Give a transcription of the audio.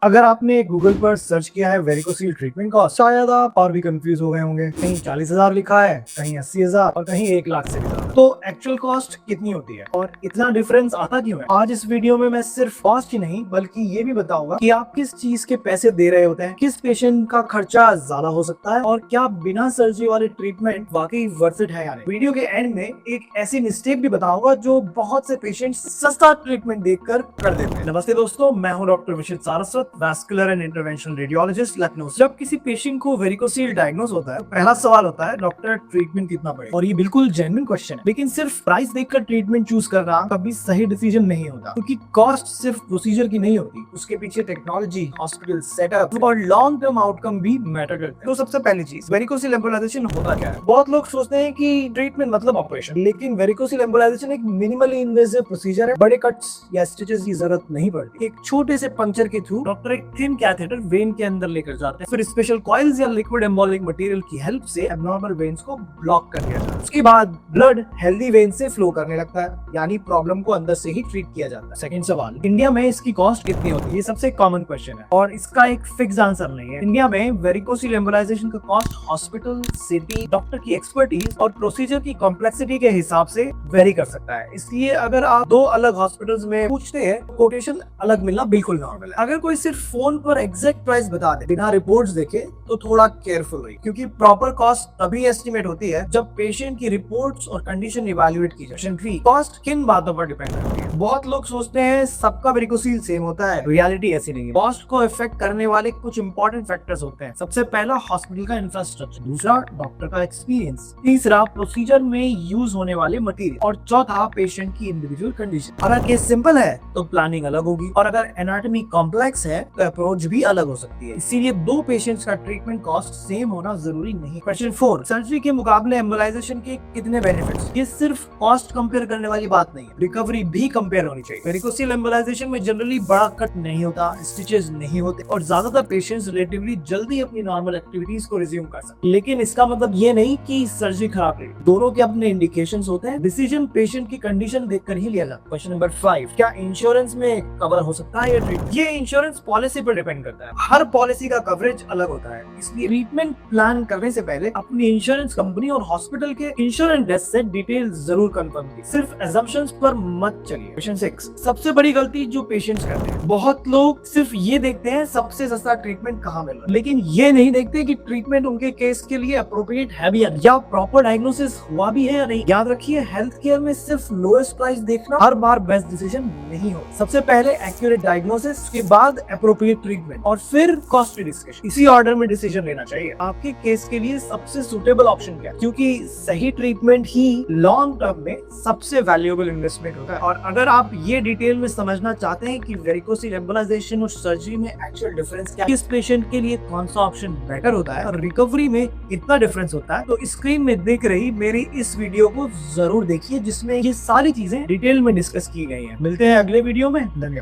अगर आपने गूगल पर सर्च किया है वेरिकोसील ट्रीटमेंट कॉस्ट, शायद आप और भी कंफ्यूज हो गए होंगे। कहीं 40,000 लिखा है, कहीं 80,000 और कहीं 1 लाख से भी ज्यादा। तो एक्चुअल कॉस्ट कितनी होती है और इतना डिफरेंस आता क्यों है? आज इस वीडियो में मैं सिर्फ कॉस्ट ही नहीं बल्कि ये भी बताऊंगा कि आप किस चीज के पैसे दे रहे होते हैं, किस पेशेंट का खर्चा ज्यादा हो सकता है और क्या बिना सर्जरी वाले ट्रीटमेंट वाकई वर्थ इट है या नहीं। वीडियो के एंड में एक ऐसी मिस्टेक भी बताऊंगा जो बहुत से पेशेंट सस्ता ट्रीटमेंट देखकर कर देते हैं। नमस्ते दोस्तों, मैं हूं doctor Vishit Saraswat, vascular and interventional radiologist, Lucknow. जब किसी पेशेंट को वेरिकोसील डायग्नोस होता है तो पहला सवाल होता है, डॉक्टर ट्रीटमेंट कितना पड़ेगा? और ये बिल्कुल जेन्युइन क्वेश्चन है, लेकिन सिर्फ प्राइस देखकर ट्रीटमेंट चूज करना कभी सही डिसीजन नहीं होता, क्योंकि कॉस्ट सिर्फ प्रोसीजर की नहीं होती, उसके पीछे टेक्नोलॉजी, हॉस्पिटल सेटअप और लॉन्ग टर्म आउटकम भी मैटर करते हैं। तो सबसे पहली चीज, वेरिकोसील एम्बोलाइजेशन होता क्या है? बहुत लोग सोचते हैं कि ट्रीटमेंट मतलब ऑपरेशन, लेकिन वेरिकोसील एम्बोलाइजेशन एक मिनिमली इन्वेसिव प्रोसीजर है। बड़े कट्स या स्टिचेस की जरूरत नहीं पड़ती। एक छोटे से पंक्चर के थ्रू डॉक्टर एक थिन कैथेटर वेन के अंदर लेकर जाते हैं, फिर स्पेशल कॉइल्स या लिक्विड एम्बोलिक मटेरियल की हेल्प से एब्नॉर्मल वेन्स को ब्लॉक कर दिया जाता है। उसके बाद ब्लड हेल्दी वेन से फ्लो करने लगता है, यानी प्रॉब्लम को अंदर से ही ट्रीट किया जाता है। सेकंड सवाल, इंडिया में इसकी कॉस्ट कितनी होती है? ये सबसे कॉमन क्वेश्चन है और इसका एक फिक्स आंसर नहीं है। इंडिया में वेरिकोसील एम्बोलाइजेशन का कॉस्ट हॉस्पिटल, सिटी, डॉक्टर की एक्सपर्टीज और प्रोसीजर की कॉम्प्लेक्सिटी के हिसाब से वेरी कर सकता है। इसलिए अगर आप दो अलग हॉस्पिटल्स में पूछते हैं, कोटेशन अलग मिलना बिल्कुल नॉर्मल है। अगर कोई सिर्फ फोन पर एग्जैक्ट प्राइस बता दे बिना रिपोर्ट्स देखे तो थोड़ा केयरफुल रहिए, क्योंकि प्रॉपर कॉस्ट तभी एस्टिमेट होती है जब पेशेंट की रिपोर्ट्स और कंडीशन इवैल्यूएट की जाए। कॉस्ट किन बातों पर डिपेंड करती है? बहुत लोग सोचते हैं सबका वेरिकोसील सेम होता है, रियलिटी ऐसी नहीं है। कॉस्ट को इफेक्ट करने वाले कुछ इंपॉर्टेंट फैक्टर्स होते हैं। सबसे पहला, हॉस्पिटल का इंफ्रास्ट्रक्चर, दूसरा डॉक्टर का एक्सपीरियंस, तीसरा प्रोसीजर में यूज होने वाले मटेरियल और चौथा पेशेंट की इंडिविजुअल कंडीशन। अगर केस सिंपल है तो प्लानिंग अलग होगी और अगर एनाटॉमी कॉम्प्लेक्स है तो अप्रोच भी अलग हो सकती है। इसीलिए दो पेशेंट्स का ट्रीटमेंट कॉस्ट सेम होना जरूरी नहीं। क्वेश्चन 4, सर्जरी के मुकाबले एम्बोलाइजेशन के कितने बेनिफिट्स? ये सिर्फ कॉस्ट कंपेयर करने वाली बात नहीं है, रिकवरी भी कंपेयर होनी चाहिए। वेरिकोसील एम्बोलाइजेशन में जनरली बड़ा कट नहीं होता, स्टिचेस नहीं होते और ज्यादातर पेशेंट्स रिलेटिवली जल्दी अपनी नॉर्मल एक्टिविटीज को रिज्यूम कर सकते हैं। लेकिन इसका मतलब ये नहीं कि सर्जरी खराब रही, दोनों के अपने इंडिकेशंस होते हैं। डिसीजन पेशेंट की कंडीशन देखकर ही लिया जाता है। क्वेश्चन नंबर 5, क्या इंश्योरेंस में कवर हो सकता है ये ट्रीटमेंट? ये इंश्योरेंस पॉलिसी पर डिपेंड करता है, हर पॉलिसी का कवरेज अलग होता है। इसलिए ट्रीटमेंट प्लान करने से पहले अपनी इंश्योरेंस कंपनी और हॉस्पिटल के इंश्योरेंस डेस्क से डिटेल जरूर कंफर्म कीजिए, सिर्फ असम्पशंस पर मत चलिए। क्वेश्चन 6, सबसे बड़ी गलती जो पेशेंट्स करते हैं, बहुत लोग सिर्फ ये देखते हैं सबसे सस्ता ट्रीटमेंट कहाँ मिल रहा है, लेकिन ये नहीं देखते कि ट्रीटमेंट उनके केस के लिए अप्रोप्रिएट है भी या प्रॉपर डायग्नोसिस हुआ भी है या नहीं। याद रखिए, हेल्थ केयर में सिर्फ लोएस्ट प्राइस देखना हर बार बेस्ट डिसीजन नहीं हो। सबसे पहले एक्यूरेट डायग्नोसिस, उसके बाद अप्रोप्रिएट ट्रीटमेंट और फिर कॉस्ट डिस्कशन। इसी ऑर्डर में डिसीजन लेना चाहिए। आपके केस के लिए सबसे सुटेबल ऑप्शन क्या है, क्योंकि सही ट्रीटमेंट ही लॉन्ग टर्म में सबसे वैल्यूएबल इन्वेस्टमेंट होता है। और अगर आप ये डिटेल में समझना चाहते हैं कि वेरिकोसील एम्बोलाइजेशन और सर्जरी में एक्चुअल डिफरेंस क्या है, किस पेशेंट के लिए कौन सा ऑप्शन बेटर होता है और रिकवरी में कितना डिफरेंस होता है, तो स्क्रीन में दिख रही मेरी इस वीडियो को जरूर देखिए, जिसमें ये सारी चीजें डिटेल में डिस्कस की गई हैं। मिलते हैं अगले वीडियो में। धन्यवाद।